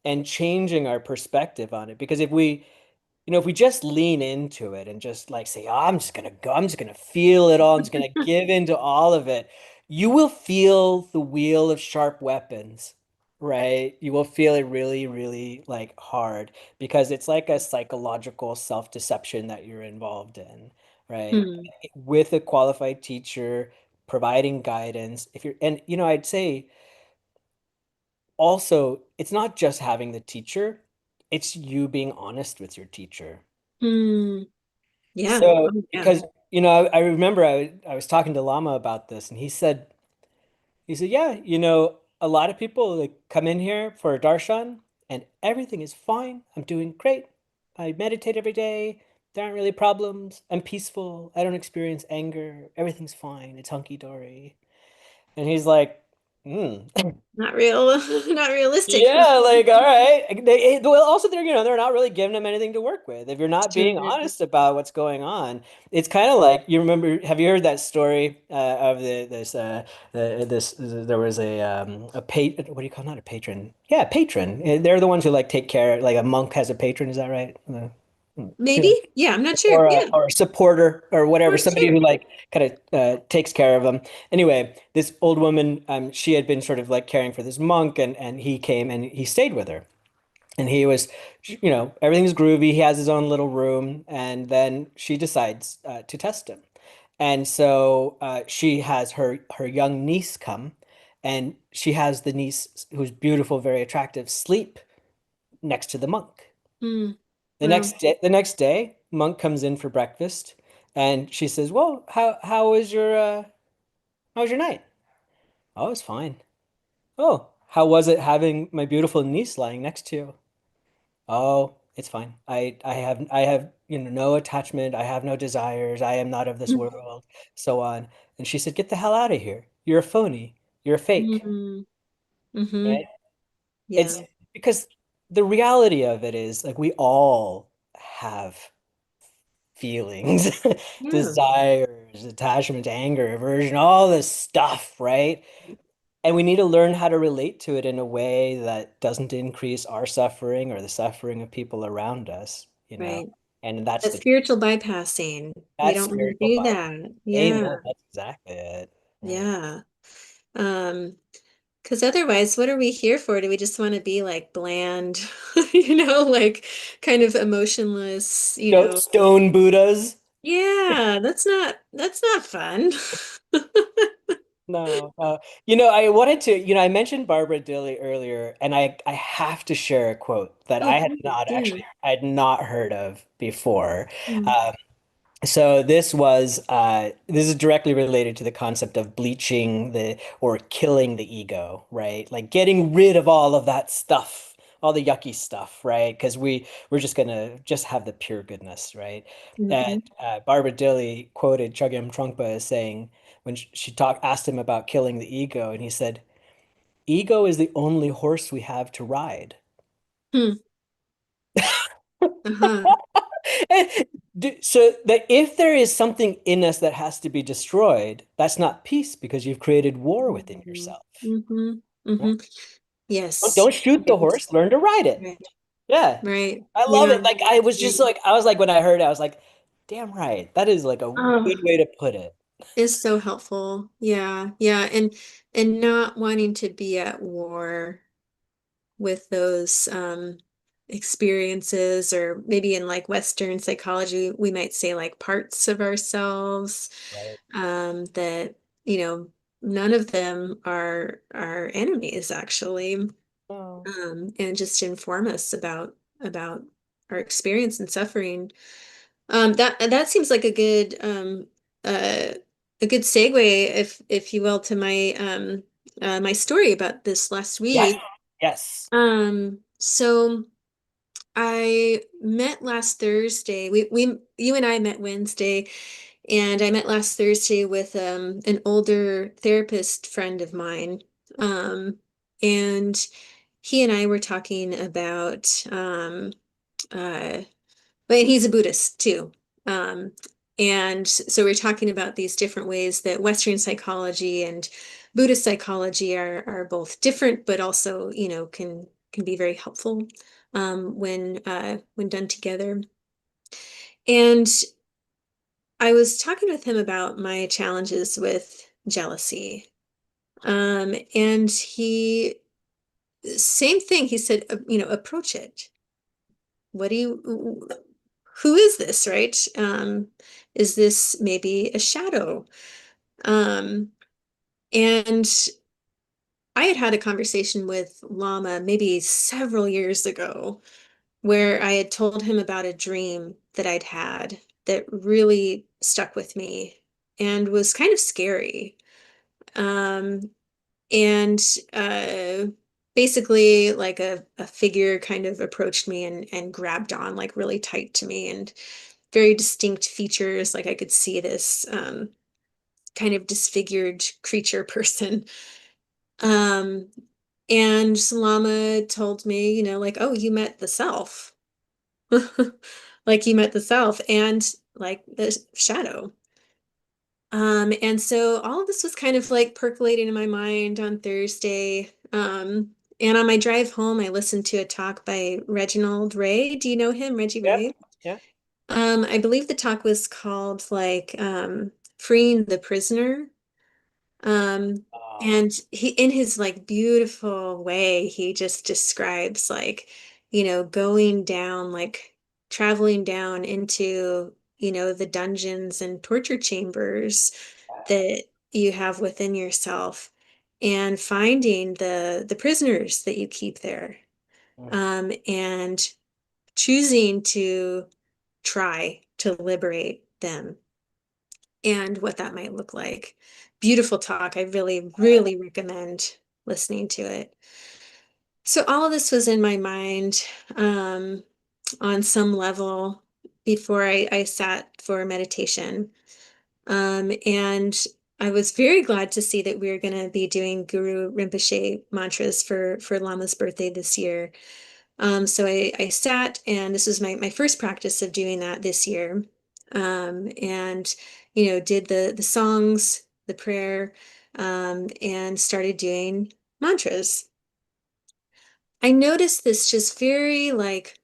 and changing our perspective on it. Because if we just lean into it and just like say, oh, I'm just gonna go, I'm just gonna feel it all, I'm just gonna give into all of it, you will feel the wheel of sharp weapons, right? You will feel it really, really like hard because it's like a psychological self-deception that you're involved in, right? mm, With a qualified teacher providing guidance, if you're, and I'd say also, it's not just having the teacher, it's you being honest with your teacher. mm. Yeah. So, Oh, yeah. because, I remember I was talking to Lama about this, and he said, yeah, a lot of people like come in here for a darshan, and everything is fine. I'm doing great. I meditate every day. There aren't really problems. I'm peaceful. I don't experience anger. Everything's fine. It's hunky dory. And he's like, hmm. Not real, not realistic, huh? Yeah, like all right. Well, also they're not really giving them anything to work with. If you're not being Sure. honest about what's going on, it's kind of like you remember. Have you heard that story of there was a what do you call, not a patron? Yeah, patron. They're the ones who like take care. Like a monk has a patron. Is that right? Maybe? Yeah, I'm not sure. Or Yeah. a supporter or whatever, Sure, somebody sure. who like kind of takes care of them. Anyway, this old woman, she had been sort of like caring for this monk, and he came and he stayed with her, and he was, everything's groovy. He has his own little room, and then she decides to test him, and so she has her young niece come, and she has the niece who's beautiful, very attractive, sleep next to the monk. Mm, The wow. next day, Monk comes in for breakfast, and she says, "Well, how was your night?" "Oh, it's fine." "Oh, how was it having my beautiful niece lying next to you?" "Oh, it's fine. I have no attachment. I have no desires. I am not of this world, so on." And she said, "Get the hell out of here. You're a phony. You're a fake." Mm, hmm Right? It's Yeah. because the reality of it is like we all have feelings, Yeah. desires, attachment, anger, aversion, all this stuff, right? And we need to learn how to relate to it in a way that doesn't increase our suffering or the suffering of people around us. Right. And that's That the spiritual bypassing. We that's don't want to spiritual do bypass. that. Yeah. Amen. That's exactly it. Right. Yeah. Um, because otherwise, what are we here for? Do we just want to be like bland, like kind of emotionless, Stone Buddhas. Yeah, that's not fun. No, I wanted to, I mentioned Barbara Dilly earlier, and I have to share a quote that Oh, please, yeah. I had not heard of before. Mm, Um, So this is directly related to the concept of bleaching or killing the ego, right? Like getting rid of all of that stuff, all the yucky stuff, right? Because we're just gonna just have the pure goodness, right? And mhm, Barbara Dilly quoted Chögyam Trungpa as saying when she asked him about killing the ego, and he said, "Ego is the only horse we have to ride." hmm, uh-huh. So that if there is something in us that has to be destroyed, that's not peace because you've created war within Mm-hmm. yourself. Mm-hmm. Right? Mm-hmm. Yes. Don't shoot the Right. horse, learn to ride it. Right. Yeah. Right. I love Yeah. it. Like I was just Right. like I was like when I heard it, I was like, damn right. That is like a Oh, good way to put it. it's so helpful. Yeah. Yeah. And not wanting to be at war with those experiences, or maybe in like Western psychology, we might say like parts of ourselves, Right. that, you know, none of them are enemies actually, Oh. and just inform us about our experience and suffering. That seems like uh, a good segue, if you will, to my story about this last Yes. week. Yes. So I met last Thursday. You and I met Wednesday, and I met last Thursday with an older therapist friend of mine. And he and I were talking about uh but he's a Buddhist too. Um, and so we're talking about these different ways that Western psychology and Buddhist psychology are both different, but also, you know, can be very helpful when done together. And I was talking with him about my challenges with jealousy. And same thing, he said, you know, approach it. What do you, who is this, right? Is this maybe a shadow? Um, and I had had a conversation with Llama maybe several years ago where I had told him about a dream that I'd had that really stuck with me and was kind of scary. Um, and uh, basically, like a figure kind of approached me and grabbed on like really tight to me, and very distinct features. Like I could see this kind of disfigured creature person. Um, and Salama told me, you know, like, oh, you met the self. Like you met the self and like the shadow. And so all of this was kind of like percolating in my mind on Thursday. And on my drive home, I listened to a talk by Reginald Ray. Do you know him, Reggie Yep. Ray? Yeah. I believe the talk was called like Freeing the Prisoner. Um, Oh, and he, in his like beautiful way, he just describes like, you know, going down, like traveling down into, you know, the dungeons and torture chambers that you have within yourself, and finding the prisoners that you keep there, mm, and choosing to try to liberate them, and what that might look like. Beautiful talk. I really, really recommend listening to it. So all of this was in my mind on some level before I sat for meditation. And I was very glad to see that we are going to be doing Guru Rinpoche mantras for Lama's birthday this year. So I sat, and this was my first practice of doing that this year. And, you know, did the songs, the prayer, and started doing mantras. I noticed this just very like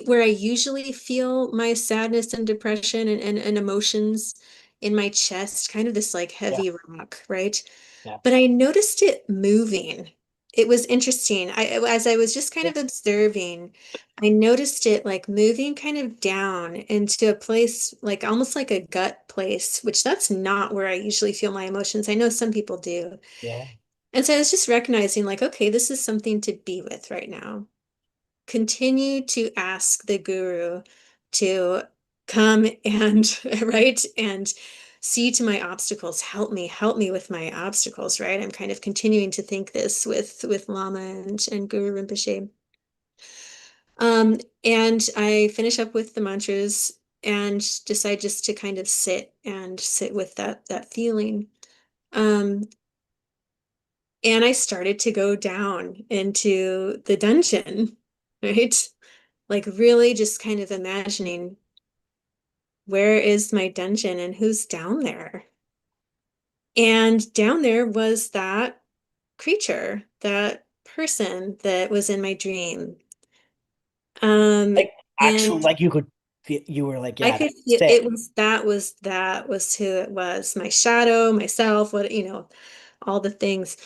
where I usually feel my sadness and depression and emotions in my chest, kind of this like yeah. heavy rock, right? Yeah. But I noticed it moving. It was interesting. As I was just kind Yeah. of observing, I noticed it like moving kind of down into a place like almost like a gut place, which that's not where I usually feel my emotions. I know some people do. Yeah. And so I was just recognizing like, okay, this is something to be with right now. Continue to ask the guru to come and right and see to my obstacles, help me with my obstacles, right? I'm kind of continuing to think this with Lama and Guru Rinpoche. And I finish up with the mantras and decide just to kind of sit with that feeling. Um, and I started to go down into the dungeon, right? Like really just kind of imagining, where is my dungeon and who's down there? And down there was that creature, that person that was in my dream. Like actual, And like you could feel, you were like, I yeah, could that's feel it. that was who it was, my shadow, myself, what, all the things.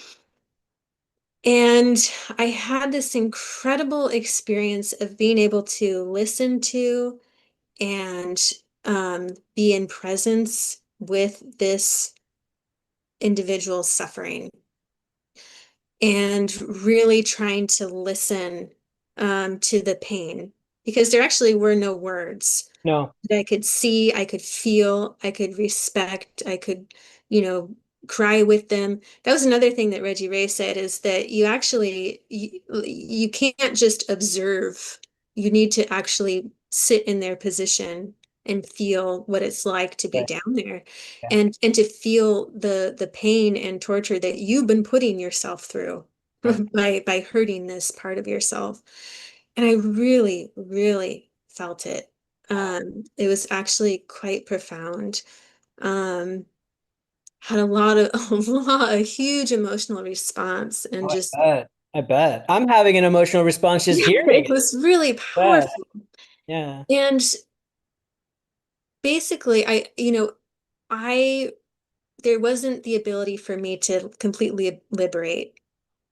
And I had this incredible experience of being able to listen to and be in presence with this individual's suffering and really trying to listen to the pain because there actually were no words No. that I could see, I could feel, I could respect, I could, you know, cry with them. That was another thing that Reggie Ray said is that you can't just observe. You need to actually sit in their position and feel what it's like to be Right. down there Yeah. and to feel the pain and torture that you've been putting yourself through Right. by hurting this part of yourself. And I really, really felt it. It was actually quite profound. Um, had a huge emotional response and Oh, I just, bet. I bet. I'm having an emotional response just yeah, hearing it it. was really Yeah. powerful. Yeah. And basically, I, there wasn't the ability for me to completely liberate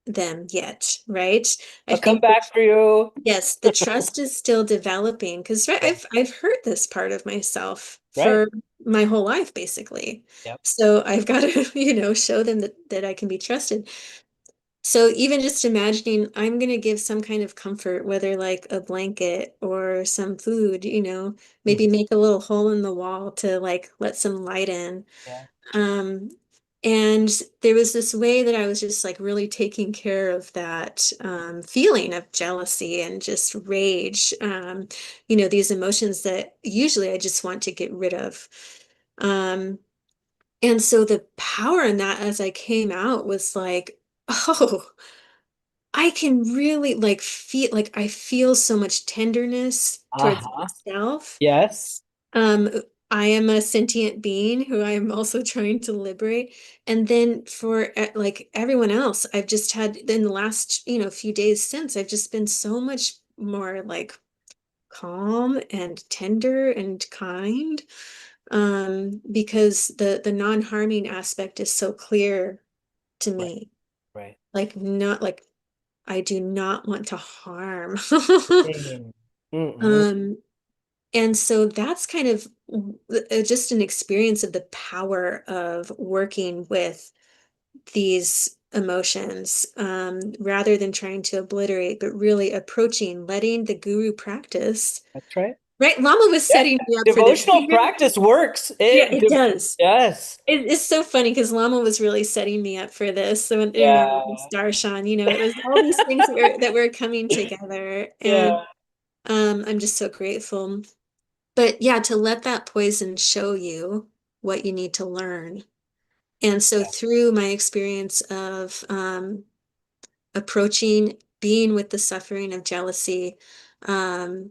them yet, right? I I'll come think back for you. yes, the trust is still developing because Yeah. I've heard this part of myself Right. for my whole life, basically. Yep. So I've got to, show them that I can be trusted. So even just imagining I'm going to give some kind of comfort, whether like a blanket or some food, maybe Mhm. make a little hole in the wall to like let some light in. Yeah. Um, and there was this way that I was just like really taking care of that feeling of jealousy and just rage, these emotions that usually I just want to get rid of. Um, and so the power in that as I came out was like, oh, I can really like I feel so much tenderness towards Uh-huh. myself. Yes. um, I am a sentient being who I am also trying to liberate. And then for like everyone else, I've just had in the last, few days since, I've just been so much more like calm and tender and kind. Because the non-harming aspect is so clear to Right. me. Right. Like not like I do not want to harm. Mm. Mm-mm. Um, And so that's kind of just an experience of the power of working with these emotions, rather than trying to obliterate, but really approaching, letting the guru practice. That's right. Right? Lama was Yeah. setting me up for this. Devotional practice works. Yeah, it does. Yes. It's so funny because Lama was really setting me up for this. So in our Yeah. darshan, it was all these things that were coming together. And Yeah. I'm just so grateful. But yeah, to let that poison show you what you need to learn. And so Yeah. through my experience of approaching being with the suffering of jealousy, um,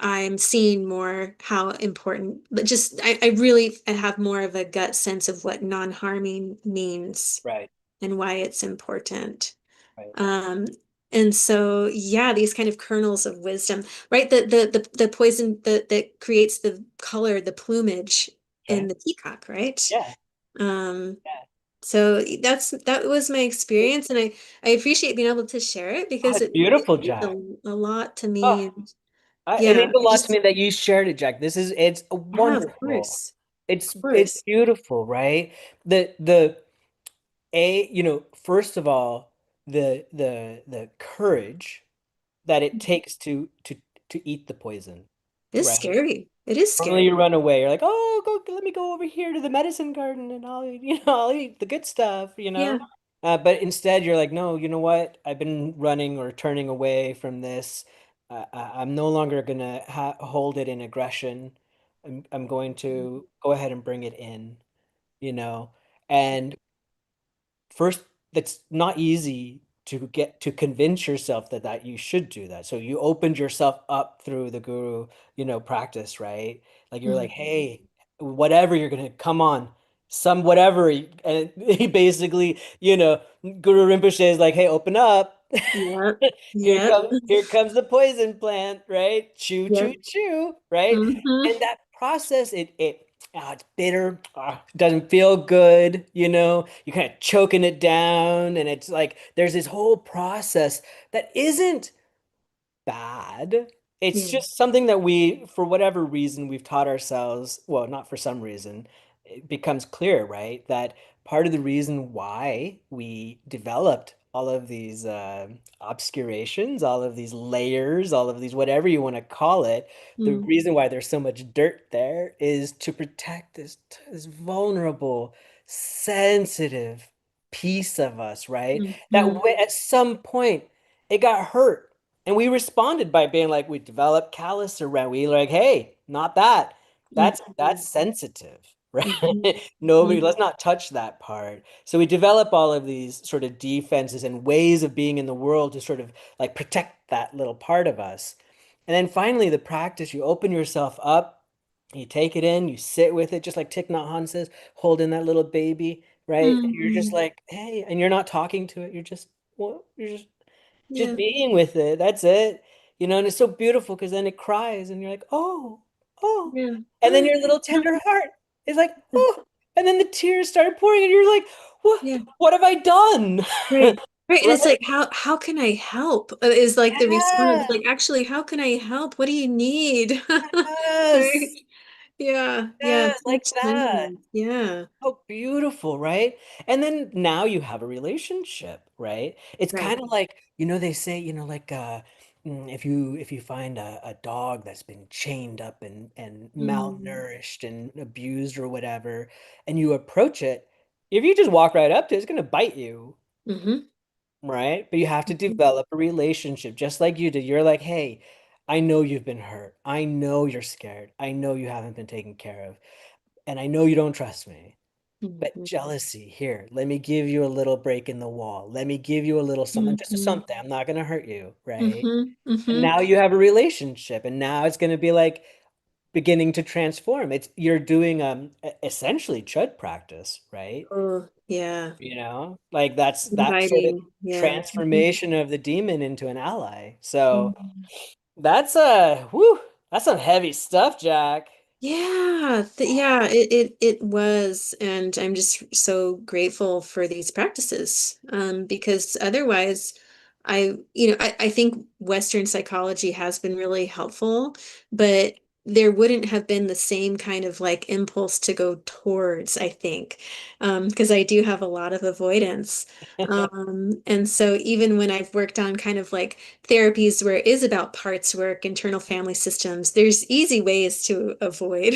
I'm seeing more how important, but just I really have more of a gut sense of what non-harming means Right. and why it's important. Right. Um, and so, yeah, these kind of kernels of wisdom, right? The poison that creates the color, the plumage in Right. the peacock, right? Yeah. Um, Yeah. so that was my experience, and I appreciate being able to share it Oh, because it's it beautiful, means Jack. a lot to Oh, me. And it yeah, means a I lot to just me that you shared it, Jack. It's yeah, of wonderful. course, It's of it's course. beautiful, right? First of all, the courage that it takes to eat the poison, It's right? scary. It is Normally you scary. run away. You're like, oh, let me go over here to the medicine garden and I'll eat the good stuff. Yeah. But instead you're like, no, you know what? I've been running or turning away from this. I'm no longer gonna hold it in aggression. I'm going to go ahead and bring it in, you know. And first, that's not easy to get to convince yourself that you should do that. So you opened yourself up through the guru practice, right? Like you're like, Mhm. hey, whatever you're gonna come on, some whatever, and he basically, Guru Rinpoche is like, hey, open up. Yep. Yep. Here comes the poison plant, right? Chew, chew, Yep. chew, right? Hmm. And that process, it's bitter, doesn't feel good, you're kind of choking it down, and it's like there's this whole process that isn't bad. It's Yeah. just something that we, for whatever reason, we've taught ourselves. Well, not for some reason. It becomes clear, right? That part of the reason why we developed all of these obscurations, all of these layers, all of these, whatever you want to call it, the Mm. reason why there's so much dirt there is to protect this vulnerable, sensitive piece of us, right? That Hmm. at some point it got hurt, and we responded by being like, we developed callus around. We like, hey, not that. That's sensitive, right? Hmm. Nobody, let's not touch that part. So we develop all of these sort of defenses and ways of being in the world to sort of like protect that little part of us. And then finally, the practice, you open yourself up, you take it in, you sit with it, just like Thich Nhat Hanh says, holding that little baby, right? And you're just Hmm. like, hey, and you're not talking to it. You're just, well, you're just Yeah. being with it. That's it. And it's so beautiful because then it cries and you're like, oh, oh. Yeah. And then your little tender heart is like, oh. And then the tears start pouring and you're like, Yeah. what have I done? Right. Right. And it's Right? like, how can I help? Is like the response. Yeah. Like, actually, how can I help? What do you need? Right. Yes. Yeah. Yeah. Yes, So like that. tender. Yeah. Oh, beautiful, right? And then now you have a relationship, right? It's Right. kind of like, they say, like if you find a dog that's been chained up and Mm. malnourished and abused or whatever, and you approach it, if you just walk right up to it, it's gonna bite you, Hmm. right? But you have to develop a relationship just like you did. You're like, hey, I know you've been hurt. I know you're scared. I know you haven't been taken care of, and I know you don't trust me. But Hmm. jealousy, here, let me give you a little break in the wall. Let me give you a little something, just a Hmm. something. I'm not going to hurt you, right? Hmm. And Hmm. now you have a relationship, and now it's going to be like beginning to transform. You're doing essentially Chöd practice, right? Oh, yeah. Like that's that sort of Inviting. Yeah. Hmm. transformation of the demon into an ally. So Hmm. that's that's some heavy stuff, Jack. Yeah, yeah, it was, and I'm just so grateful for these practices. Because otherwise, I think Western psychology has been really helpful, but there wouldn't have been the same kind of like impulse to go towards, I think, because I do have a lot of avoidance. And so even when I've worked on kind of like therapies where it is about parts work, internal family systems, there's easy ways to avoid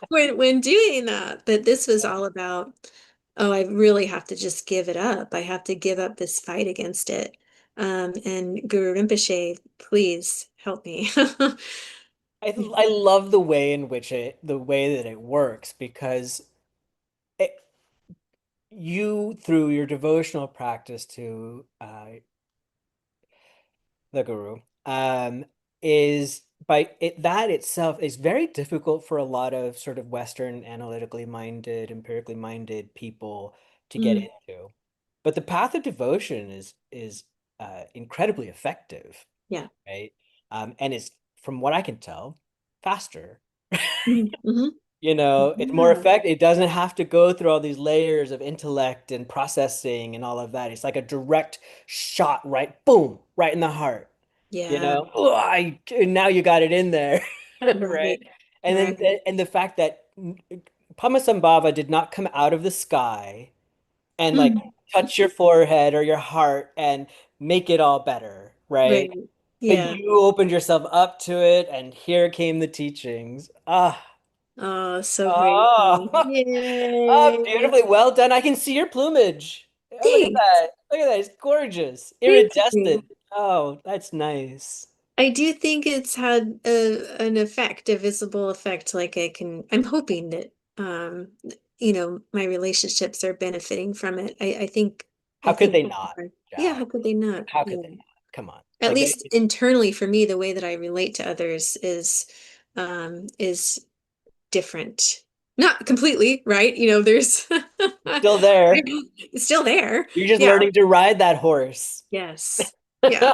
when doing that. But this was all about, oh, I really have to just give it up. I have to give up this fight against it. And Guru Rinpoche, please help me. I love the way that it works because it, you, through your devotional practice to the guru, is by it that itself is very difficult for a lot of sort of Western analytically minded, empirically minded people to get Mm, into. But the path of devotion is incredibly effective, yeah. right? And is, from what I can tell, faster. Hmm. It's more Yeah. effective. It doesn't have to go through all these layers of intellect and processing and all of that. It's like a direct shot, right? Boom, right in the heart. Yeah. Oh, and now you got it in there, right? Right. And then Right. and the fact that Padmasambhava did not come out of the sky and like Mm, touch your forehead or your heart and make it all better, right? right. But Yeah. you opened yourself up to it, and here came the teachings. Oh, so Oh, grateful. Yay. beautifully well done. I can see your plumage. Oh, look at Thanks. that. Look at that. It's gorgeous. Thank you. Iridescent. Oh, that's nice. I do think it's had an effect, a visible effect. I'm hoping that, my relationships are benefiting from it. I How could think, they not, yeah, Jack? how could they not? How Yeah. could they not? Come on. At Like least internally for me, the way that I relate to others is different. Not completely, right? There's it's still there. It's still there. You're just Yeah. learning to ride that horse. Yes. Yeah.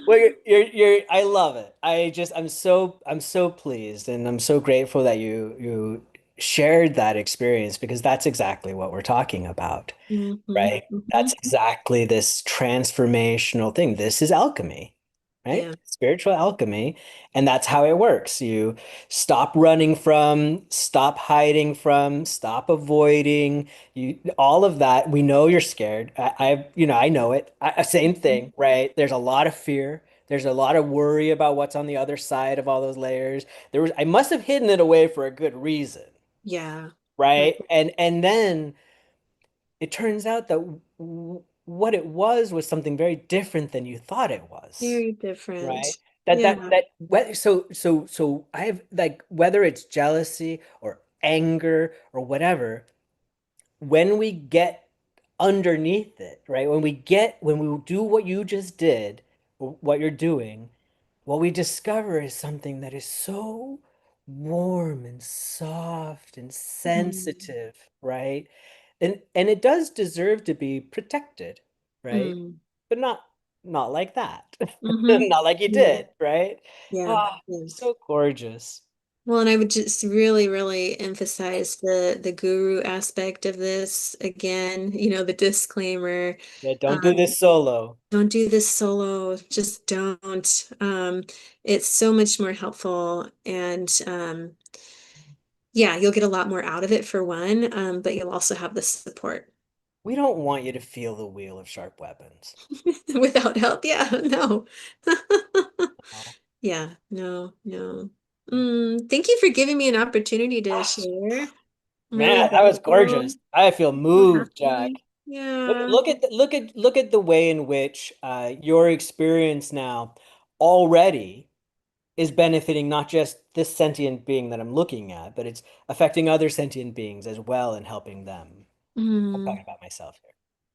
Well, I love it. I'm so pleased and I'm so grateful that you shared that experience because that's exactly what we're talking about, hmm right? hmm That's exactly this transformational thing. This is alchemy, right? Yeah. Spiritual alchemy. And that's how it works. You stop running from, stop hiding from, stop avoiding. You, all of that. We know you're scared. I know it. Same thing, right? There's a lot of fear. There's a lot of worry about what's on the other side of all those layers. I must have hidden it away for a good reason, Yeah. Right. right? And then it turns out that what it was something very different than you thought it was, Very right? different. That Yeah. that that so I have like whether it's jealousy or anger or whatever, when we get underneath it, right? When we do what you just did, what you're doing, what we discover is something that is so warm and soft and Mm. sensitive, right? And it does deserve to be protected, right? Mm. But not like that. hmm Not like you Yeah. did, right? Yeah. Ah, Yeah. so gorgeous. Well, and I would just really, really emphasize the guru aspect of this again, the disclaimer. Yeah, don't do Um, this solo. don't do this solo. Just don't. It's so much more helpful and yeah, you'll get a lot more out of it for one, but you'll also have the support. We don't want you to feel the wheel of sharp weapons. Without help, yeah, no. Oh, Yeah, no, no. Thank you for giving me an opportunity to share. I'm really man, that was grateful. gorgeous. I feel So moved, Jack. happy. Yeah. Look at the way in which your experience now already is benefiting not just this sentient being that I'm looking at, but it's affecting other sentient beings as well and helping them. I'm Mm, talking about myself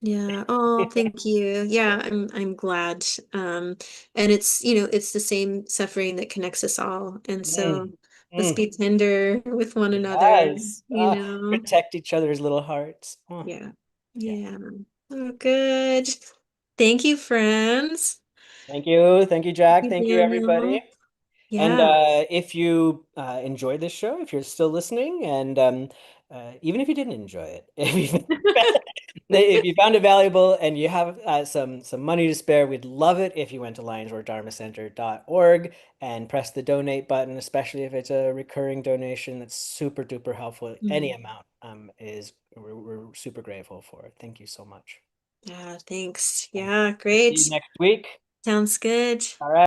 yeah. Oh, here. thank you. Yeah. Yeah, I'm glad. And it's the same suffering that connects us all. And so Mm, let's mm. be tender with one another, Yes. you know. Protect each other's little hearts. Oh, Yeah. yeah. Yeah. Oh, good. Thank you, friends. Thank you. Thank you, Jack. Thank Thank you, you, everybody. Daniel. And Yeah. if you enjoyed this show, if you're still listening, and even if you didn't enjoy it, if you found it valuable and you have some money to spare, we'd love it if you went to lionsworthdharmacenter.org and press the donate button, especially if it's a recurring donation. That's super duper helpful. Any Mm. amount is we're super grateful for. Thank you so much. Yeah, thanks. And Yeah, we'll see you great. next week. Sounds good. All right.